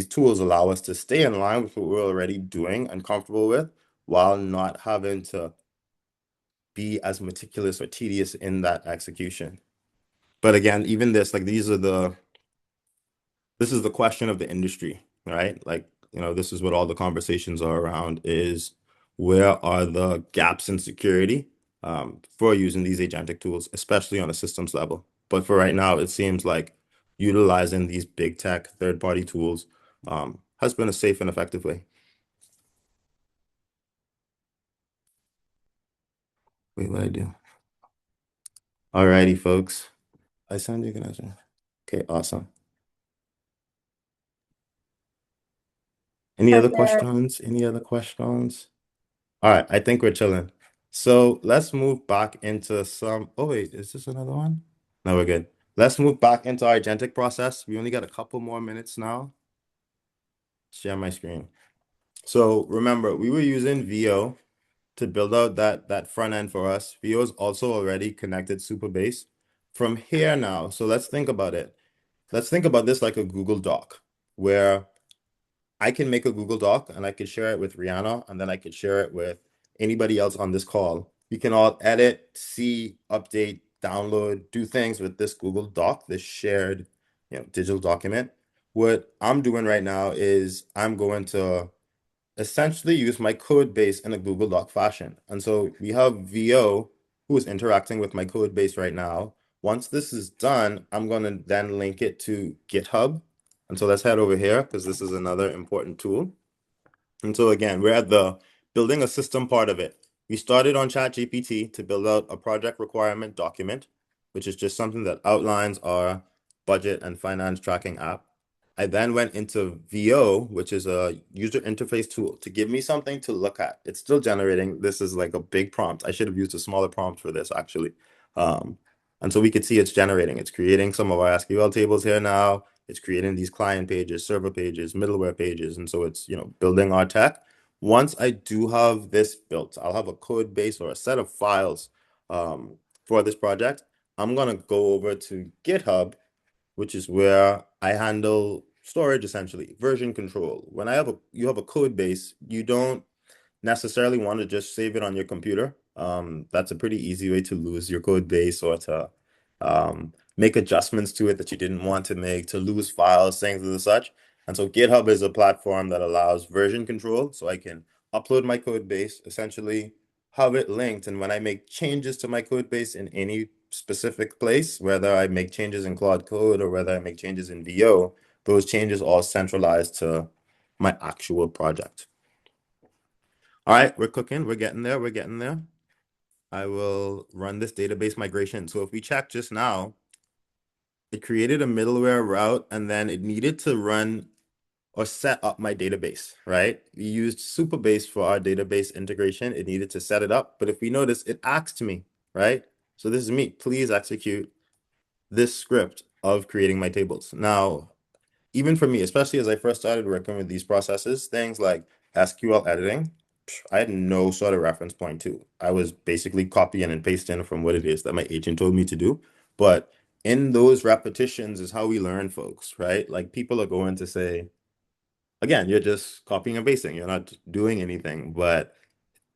tools allow us to stay in line with what we're already doing and comfortable with, while not having to be as meticulous or tedious in that execution. But again, even this, like this is the question of the industry, right? Like, this is what all the conversations are around is where are the gaps in security for using these agentic tools, especially on a systems level. But for right now, it seems like utilizing these big tech third-party tools has been a safe and effective way. Wait, what I do? Alrighty, folks. I sound you can answer. Okay, awesome. Any other Perfect. questions? Any other questions? All right, I think we're chilling. So let's move back into some. Oh, wait, is this another one? No, we're good. Let's move back into our agentic process. We only got a couple more minutes now. Share my screen. So remember, we were using VO to build out that front end for us. VO is also already connected Superbase. From here now, so let's think about it. Let's think about this like a Google Doc, where I can make a Google Doc and I could share it with Rihanna, and then I could share it with anybody else on this call. We can all edit, see, update, download, do things with this Google Doc, this shared, digital document. What I'm doing right now is I'm going to essentially use my code base in a Google Doc fashion. And so we have VO who is interacting with my code base right now. Once this is done, I'm going to then link it to GitHub. And so let's head over here because this is another important tool. And so again, we're at the building a system part of it. We started on ChatGPT to build out a project requirement document, which is just something that outlines our budget and finance tracking app. I then went into VO, which is a user interface tool to give me something to look at. It's still generating. This is like a big prompt. I should have used a smaller prompt for this actually. Um, and so we could see it's generating. It's creating some of our SQL tables here now. It's creating these client pages, server pages, middleware pages. And so it's, building our tech. Once I do have this built, I'll have a code base or a set of files for this project. I'm going to go over to GitHub, which is where I handle storage, essentially, version control. When you have a code base, you don't necessarily want to just save it on your computer. That's a pretty easy way to lose your code base or to make adjustments to it that you didn't want to make, to lose files, things of the such. And so GitHub is a platform that allows version control. So I can upload my code base, essentially have it linked. And when I make changes to my code base in any specific place, whether I make changes in Claude Code or whether I make changes in VO, those changes all centralized to my actual project. All right, we're cooking. We're getting there. We're getting there. I will run this database migration. So if we check just now, it created a middleware route and then it needed to run or set up my database, right? We used Superbase for our database integration. It needed to set it up. But if we notice, it asked me, right? So this is me. Please execute this script of creating my tables. Now, even for me, especially as I first started working with these processes, things like SQL editing, I had no sort of reference point to. I was basically copying and pasting from what it is that my agent told me to do. But in those repetitions is how we learn, folks, right? Like people are going to say, again, you're just copying and pasting. You're not doing anything. But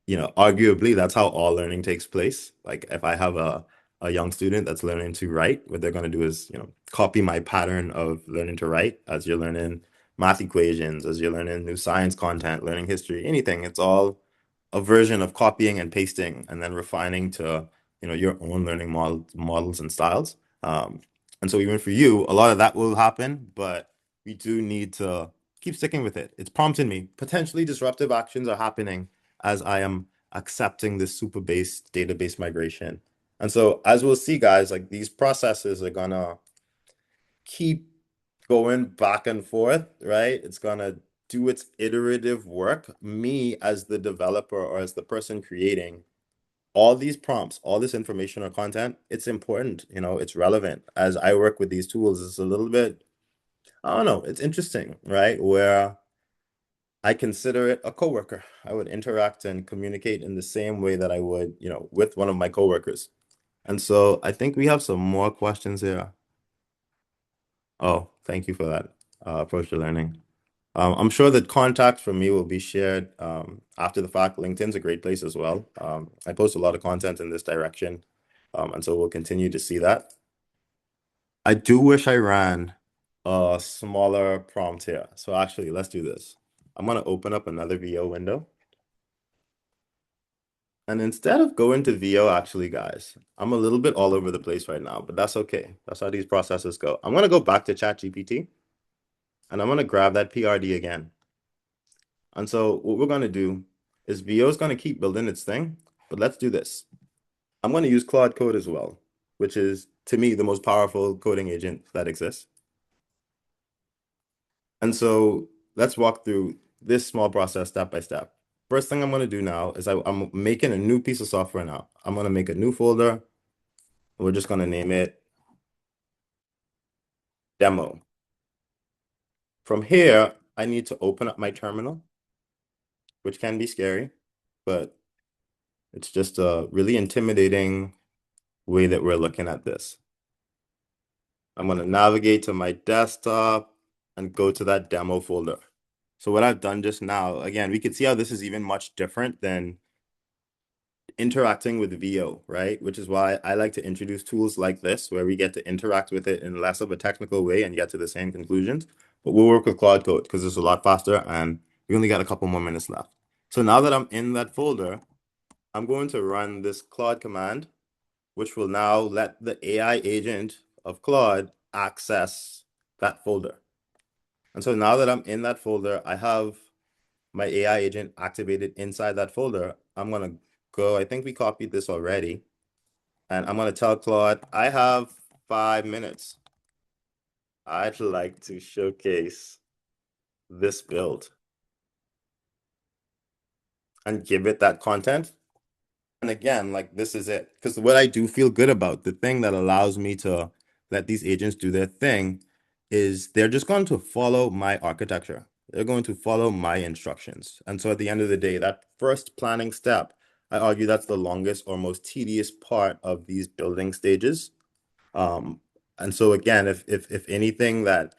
arguably that's how all learning takes place. Like if I have a young student that's learning to write, what they're going to do is, copy my pattern of learning to write as you're learning math equations, as you're learning new science content, learning history, anything. It's all a version of copying and pasting and then refining to, your own learning models and styles. And so even for you, a lot of that will happen, but we do need to keep sticking with it. It's prompting me. Potentially disruptive actions are happening as I am accepting this super base database migration. And so as we'll see, guys, like these processes are gonna keep going back and forth, right? It's gonna do its iterative work. Me as the developer or as the person creating all these prompts, all this information or content, it's important, it's relevant. As I work with these tools, it's a little bit, I don't know, it's interesting, right? Where I consider it a coworker. I would interact and communicate in the same way that I would, with one of my coworkers. And so I think we have some more questions here. Oh, thank you for that approach to learning. I'm sure that contacts from me will be shared after the fact. LinkedIn's a great place as well. I post a lot of content in this direction, and so we'll continue to see that. I do wish I ran a smaller prompt here. So actually, let's do this. I'm going to open up another VO window. And instead of going to VO, actually, guys, I'm a little bit all over the place right now, but that's okay. That's how these processes go. I'm going to go back to ChatGPT, and I'm going to grab that PRD again. And so what we're going to do is VO is going to keep building its thing, but let's do this. I'm going to use Claude Code as well, which is, to me, the most powerful coding agent that exists. And so let's walk through this small process step by step. First thing I'm going to do now is I'm making a new piece of software now. I'm going to make a new folder. We're just going to name it demo. From here, I need to open up my terminal, which can be scary, but it's just a really intimidating way that we're looking at this. I'm going to navigate to my desktop and go to that demo folder. So what I've done just now, again, we can see how this is even much different than interacting with VO, right? Which is why I like to introduce tools like this, where we get to interact with it in less of a technical way and get to the same conclusions. But we'll work with Claude Code because it's a lot faster and we only got a couple more minutes left. So now that I'm in that folder, I'm going to run this Claude command, which will now let the AI agent of Claude access that folder. And so now that I'm in that folder, I have my AI agent activated inside that folder. I'm going to go, I think we copied this already. And I'm going to tell Claude, I have 5 minutes. I'd like to showcase this build and give it that content. And again, like this is it. Because what I do feel good about, the thing that allows me to let these agents do their thing, is they're just going to follow my architecture. They're going to follow my instructions. And so at the end of the day, that first planning step, I argue that's the longest or most tedious part of these building stages. And so again, if anything that,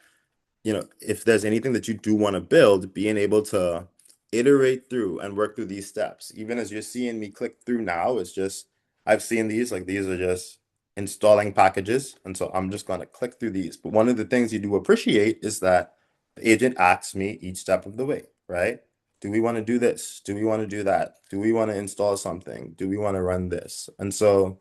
if there's anything that you do want to build, being able to iterate through and work through these steps, even as you're seeing me click through now, it's just, I've seen these, like these are just installing packages. And so I'm just going to click through these. But one of the things you do appreciate is that the agent asks me each step of the way, right? Do we want to do this? Do we want to do that? Do we want to install something? Do we want to run this? And so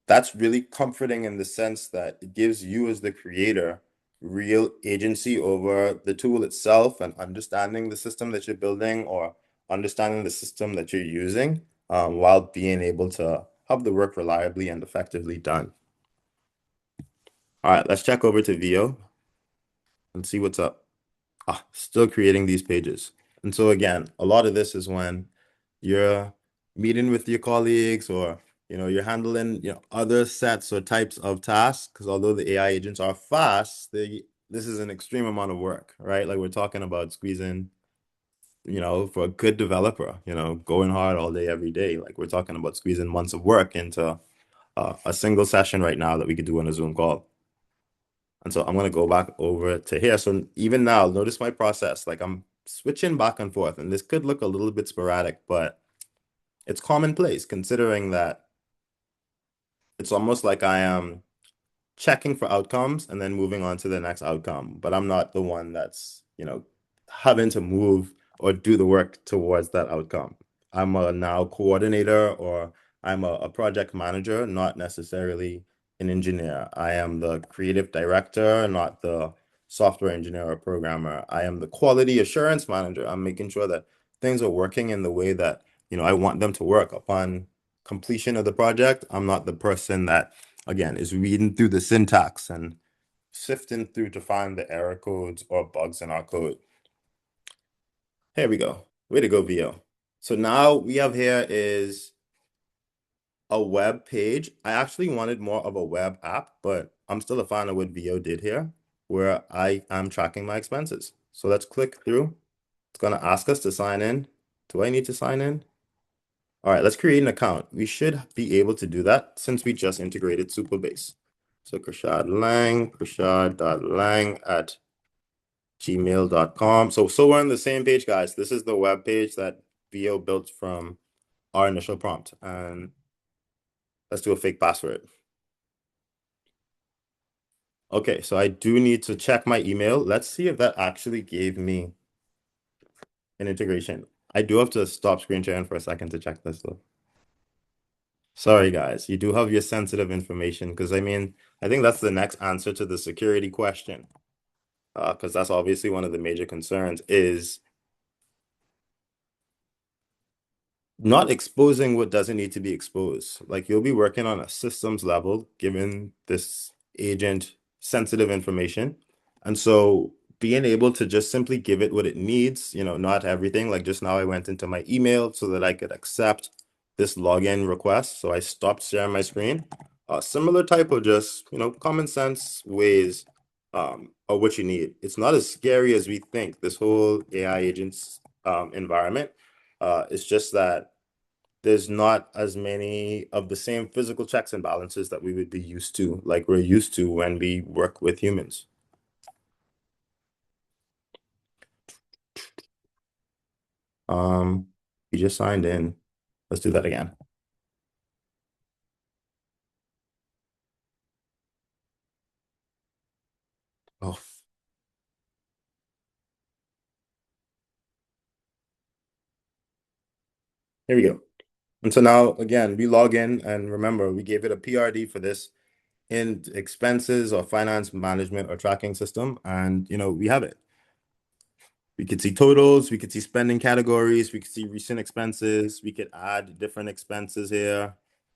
that's really comforting in the sense that it gives you as the creator real agency over the tool itself and understanding the system that you're building or understanding the system that you're using while being able to have the work reliably and effectively done. All right, let's check over to VO and see what's up. Still creating these pages. And so again, a lot of this is when you're meeting with your colleagues or you're handling other sets or types of tasks because although the AI agents are fast, this is an extreme amount of work, right? Like we're talking about squeezing, for a good developer, going hard all day, every day. Like we're talking about squeezing months of work into a single session right now that we could do on a Zoom call. And so I'm going to go back over to here. So even now, notice my process. Like I'm switching back and forth. And this could look a little bit sporadic, but it's commonplace considering that it's almost like I am checking for outcomes and then moving on to the next outcome. But I'm not the one that's, having to move or do the work towards that outcome. I'm a now coordinator or I'm a project manager, not necessarily an engineer. I am the creative director, not the software engineer or programmer. I am the quality assurance manager. I'm making sure that things are working in the way that, I want them to work upon completion of the project. I'm not the person that, again, is reading through the syntax and sifting through to find the error codes or bugs in our code. Here we go. Way to go, VO. So now we have here is a web page. I actually wanted more of a web app, but I'm still a fan of what VO did here, where I am tracking my expenses. So let's click through. It's going to ask us to sign in. Do I need to sign in? All right, let's create an account. We should be able to do that since we just integrated Superbase. So Crachad Laing, Crachad.lang at gmail.com. So we're on the same page, guys. This is the web page that VO built from our initial prompt. And let's do a fake password. Okay, so I do need to check my email. Let's see if that actually gave me an integration. I do have to stop screen sharing for a second to check this though. Sorry, guys. You do have your sensitive information because I think that's the next answer to the security question. Because that's obviously one of the major concerns is not exposing what doesn't need to be exposed. Like you'll be working on a systems level, given this agent sensitive information. And so being able to just simply give it what it needs, not everything. Like just now I went into my email so that I could accept this login request. So I stopped sharing my screen. Similar type of just, common sense ways of what you need. It's not as scary as we think, this whole AI agents environment. It's just that there's not as many of the same physical checks and balances that we would be used to, like we're used to when we work with humans. Um, you just signed in. Let's do that again. Oh, here we go. And so now, again, we log in and remember, we gave it a PRD for this in expenses or finance management or tracking system. And, we have it. We could see totals, we could see spending categories, we could see recent expenses, we could add different expenses here.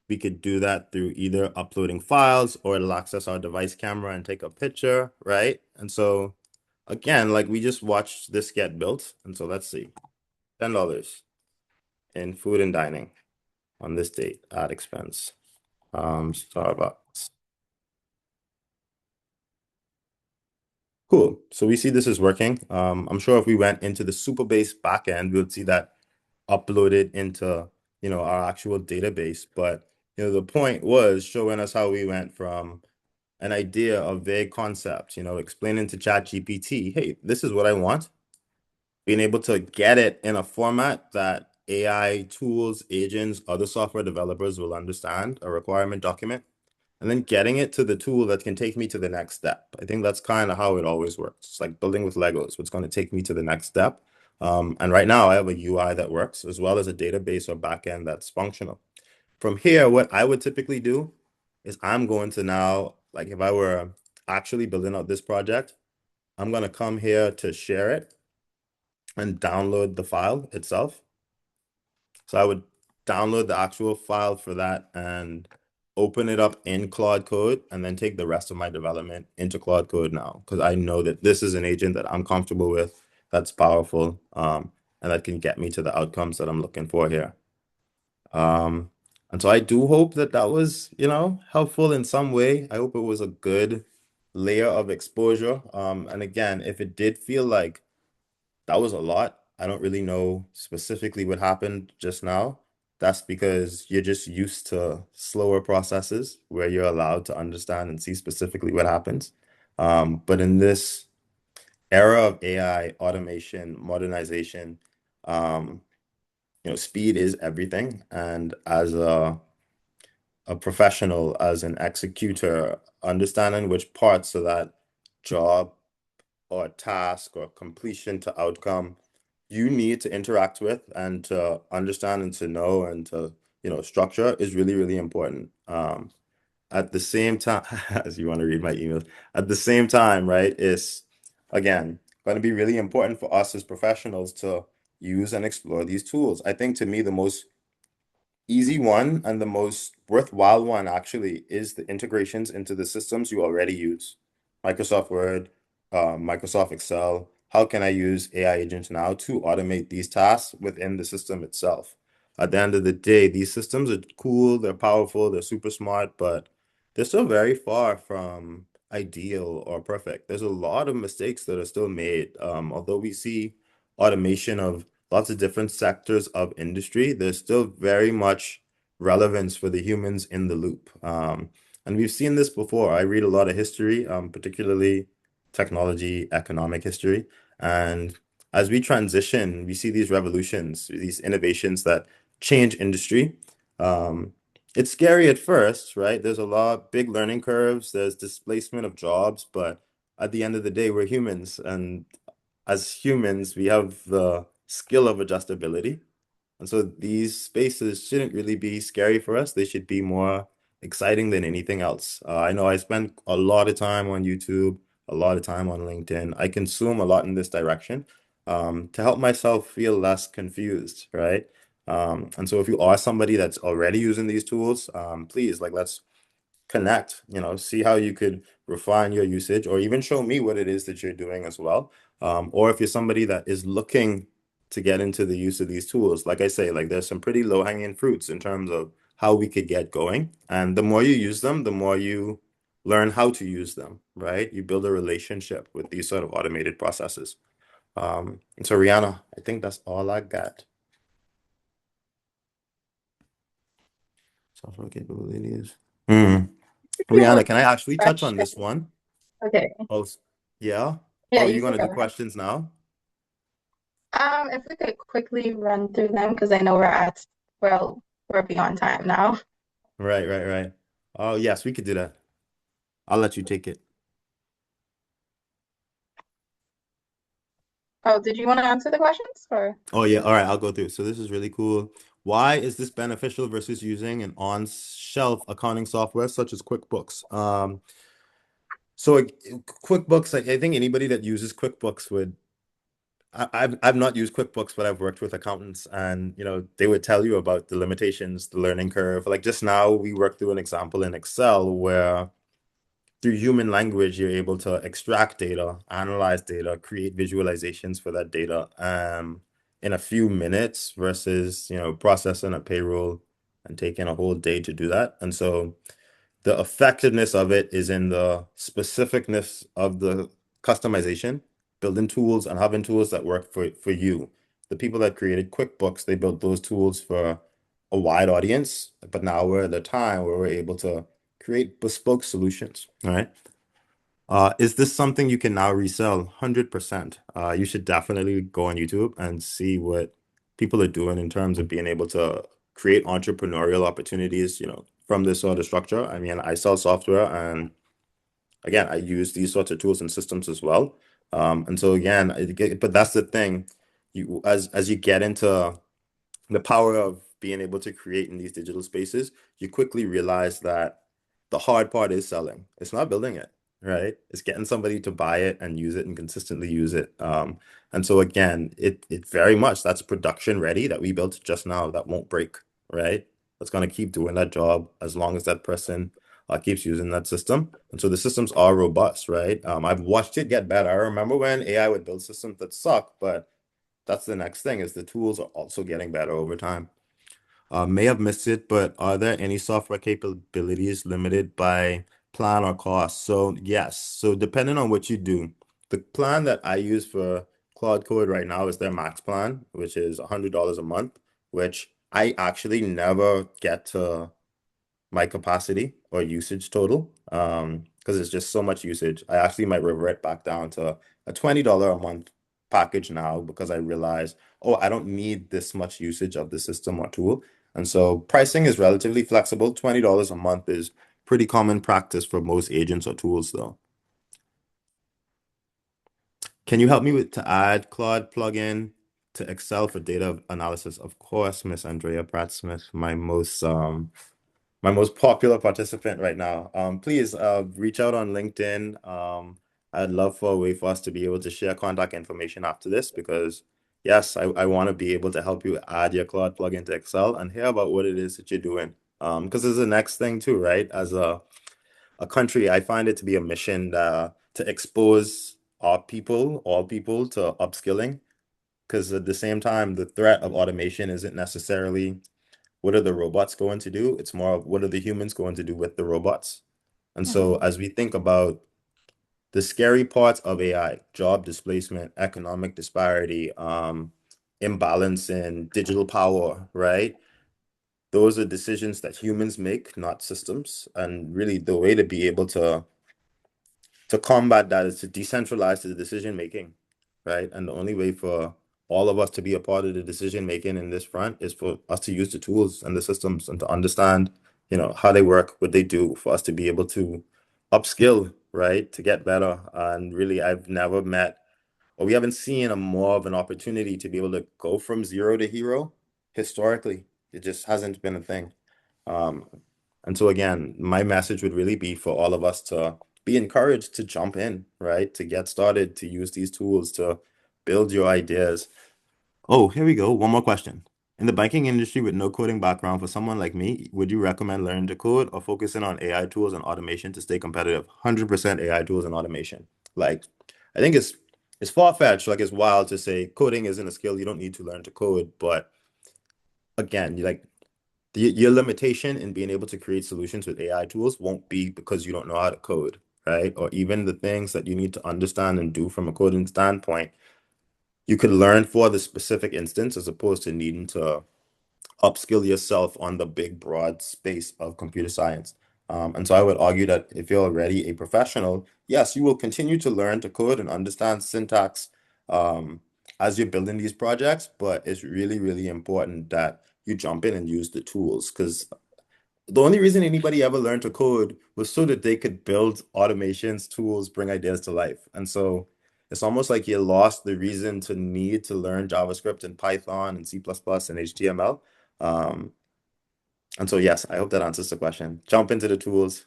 We could do that through either uploading files or it'll access our device camera and take a picture, right? And so again, like we just watched this get built. And so let's see, $10 in food and dining on this date, add expense. Starbucks. Cool. So we see this is working. I'm sure if we went into the Superbase backend, we would see that uploaded into, our actual database. But, the point was showing us how we went from an idea, a vague concept, explaining to ChatGPT, hey, this is what I want. Being able to get it in a format that AI tools, agents, other software developers will understand, a requirement document, and then getting it to the tool that can take me to the next step. I think that's kind of how it always works. It's like building with Legos, what's going to take me to the next step. And right now I have a UI that works as well as a database or backend that's functional. From here, what I would typically do is I'm going to now, like if I were actually building out this project, I'm going to come here to share it and download the file itself. So I would download the actual file for that and open it up in Claude Code and then take the rest of my development into Claude Code now because I know that this is an agent that I'm comfortable with, that's powerful, and that can get me to the outcomes that I'm looking for here. And so I do hope that that was, helpful in some way. I hope it was a good layer of exposure. And again, if it did feel like that was a lot. I don't really know specifically what happened just now. That's because you're just used to slower processes where you're allowed to understand and see specifically what happens. But in this era of AI, automation, modernization, um, speed is everything. And as a professional, as an executor, understanding which parts of that job or task or completion to outcome you need to interact with and to understand and to know and to structure is really really important. At the same time, as you want to read my emails, at the same time, right, is again, going to be really important for us as professionals to use and explore these tools. I think to me, the most easy one and the most worthwhile one actually is the integrations into the systems you already use. Microsoft Word, Microsoft Excel. How can I use AI agents now to automate these tasks within the system itself? At the end of the day, these systems are cool, they're powerful, they're super smart, but they're still very far from ideal or perfect. There's a lot of mistakes that are still made. Although we see automation of lots of different sectors of industry, there's still very much relevance for the humans in the loop. And we've seen this before. I read a lot of history, particularly technology, economic history. And as we transition, we see these revolutions, these innovations that change industry. Um, it's scary at first, right? There's a lot, big learning curves, there's displacement of jobs, but at the end of the day, we're humans. And as humans, we have the skill of adjustability. And so these spaces shouldn't really be scary for us. They should be more exciting than anything else. I know I spend a lot of time on YouTube, a lot of time on LinkedIn. I consume a lot in this direction to help myself feel less confused, right? And so if you are somebody that's already using these tools, please, like, let's connect, see how you could refine your usage or even show me what it is that you're doing as well. Or if you're somebody that is looking to get into the use of these tools, like I say, like there's some pretty low-hanging fruits in terms of how we could get going. And the more you use them, the more you learn how to use them, right? You build a relationship with these sort of automated processes. And so Rihanna, I think that's all I got. Software capabilities. Hmm. Few more Rihanna, can I actually touch on questions. this one? Okay. Oh, yeah. Yeah, Oh, you you're can gonna do go ahead. questions now? If we could quickly run through them because I know well, we're beyond time now. Right, right, right. Oh, yes, we could do that. I'll let you take it. Oh, did you want to answer the questions or? Oh, yeah. All right, I'll go through. So this is really cool. Why is this beneficial versus using an on-shelf accounting software such as QuickBooks? So QuickBooks, I think anybody that uses QuickBooks would I've not used QuickBooks, but I've worked with accountants and they would tell you about the limitations, the learning curve. Like just now we worked through an example in Excel where through human language, you're able to extract data, analyze data, create visualizations for that data in a few minutes versus, processing a payroll and taking a whole day to do that. And so the effectiveness of it is in the specificness of the customization, building tools and having tools that work for you. The people that created QuickBooks, they built those tools for a wide audience, but now we're at a time where we're able to create bespoke solutions, right? Is this something you can now resell? 100%. You should definitely go on YouTube and see what people are doing in terms of being able to create entrepreneurial opportunities, from this sort of structure. I mean, I sell software and again, I use these sorts of tools and systems as well. And so again, but that's the thing. As you get into the power of being able to create in these digital spaces, you quickly realize that the hard part is selling. It's not building it, right? It's getting somebody to buy it and use it and consistently use it. And so again, it very much that's production ready that we built just now that won't break, right? That's gonna keep doing that job as long as that person keeps using that system. And so the systems are robust, right? I've watched it get better. I remember when AI would build systems that suck, but that's the next thing is the tools are also getting better over time. May have missed it, but are there any software capabilities limited by plan or cost? So yes. So depending on what you do, the plan that I use for Cloud Code right now is their max plan, which is $100 a month, which I actually never get to my capacity or usage total because it's just so much usage. I actually might revert back down to a $20 a month package now because I realize, oh, I don't need this much usage of the system or tool. And so pricing is relatively flexible. $20 a month is pretty common practice for most agents or tools, though. Can you help me with to add Claude plugin to Excel for data analysis? Of course, Miss Andrea Pratt Smith, my most popular participant right now. Please reach out on LinkedIn. I'd love for a way for us to be able to share contact information after this because yes, I want to be able to help you add your Claude plugin to Excel and hear about what it is that you're doing. Because there's the next thing too, right? As a country, I find it to be a mission to expose our people, all people, to upskilling. Because at the same time, the threat of automation isn't necessarily what are the robots going to do? It's more of what are the humans going to do with the robots? And so Mhm. as we think about the scary parts of AI, job displacement, economic disparity, imbalance in digital power, right? Those are decisions that humans make, not systems. And really the way to be able to combat that is to decentralize the decision making, right? And the only way for all of us to be a part of the decision making in this front is for us to use the tools and the systems and to understand, how they work, what they do, for us to be able to upskill, right? To get better. And really, I've never met or we haven't seen a more of an opportunity to be able to go from zero to hero historically. It just hasn't been a thing. Um, and so again, my message would really be for all of us to be encouraged to jump in, right? To get started, to use these tools, to build your ideas. Oh, here we go. One more question. In the banking industry with no coding background, for someone like me, would you recommend learning to code or focusing on AI tools and automation to stay competitive? 100% AI tools and automation. Like, I think it's far-fetched, like it's wild to say coding isn't a skill, you don't need to learn to code, but again, your limitation in being able to create solutions with AI tools won't be because you don't know how to code, right? Or even the things that you need to understand and do from a coding standpoint, you could learn for the specific instance as opposed to needing to upskill yourself on the big, broad space of computer science. And so I would argue that if you're already a professional, yes, you will continue to learn to code and understand syntax um, as you're building these projects, but it's really, really important that you jump in and use the tools because the only reason anybody ever learned to code was so that they could build automations, tools, bring ideas to life. And so it's almost like you lost the reason to need to learn JavaScript and Python and C++ and HTML. Um, and so, yes, I hope that answers the question. Jump into the tools,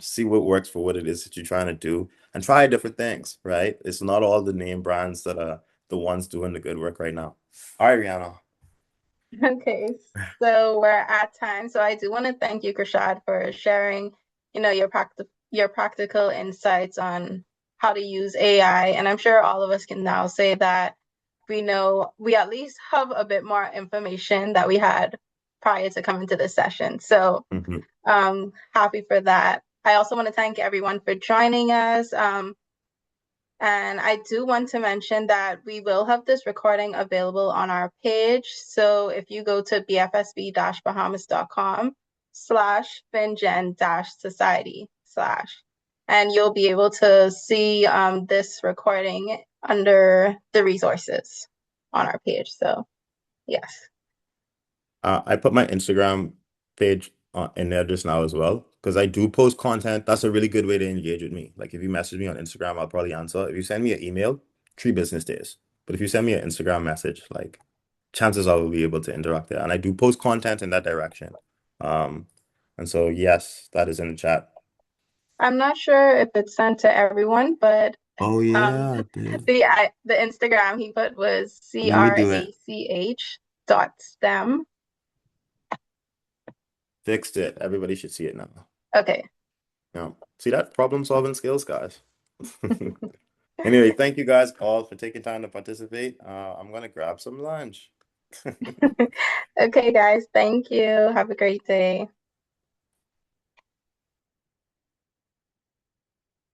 see what works for what it is that you're trying to do, and try different things, right? It's not all the name brands that are the ones doing the good work right now. All right, Rihanna. Okay, so we're at time. So I do want to thank you, Crachad, for sharing, your practical insights on how to use AI. And I'm sure all of us can now say that we at least have a bit more information that we had prior to coming to this session. So Mhm. happy for that. I also want to thank everyone for joining us. And I do want to mention that we will have this recording available on our page. So if you go to bfsb-bahamas.com/FinGen-Society/ and you'll be able to see this recording under the resources on our page. So yes. I put my Instagram page in there just now as well because I do post content. That's a really good way to engage with me. Like if you message me on Instagram, I'll probably answer. If you send me an email, 3 business days. But if you send me an Instagram message, like chances are we'll be able to interact there. And I do post content in that direction. Um, and so yes, that is in the chat. I'm not sure if it's sent to everyone, but Oh um, yeah, dude. the Instagram he put was Let me do it. crach.stem. Fixed it. Everybody should see it now. Okay. Yeah. See that problem solving skills, guys. Anyway, thank you guys all for taking time to participate. I'm gonna grab some lunch. Okay, guys. Thank you. Have a great day.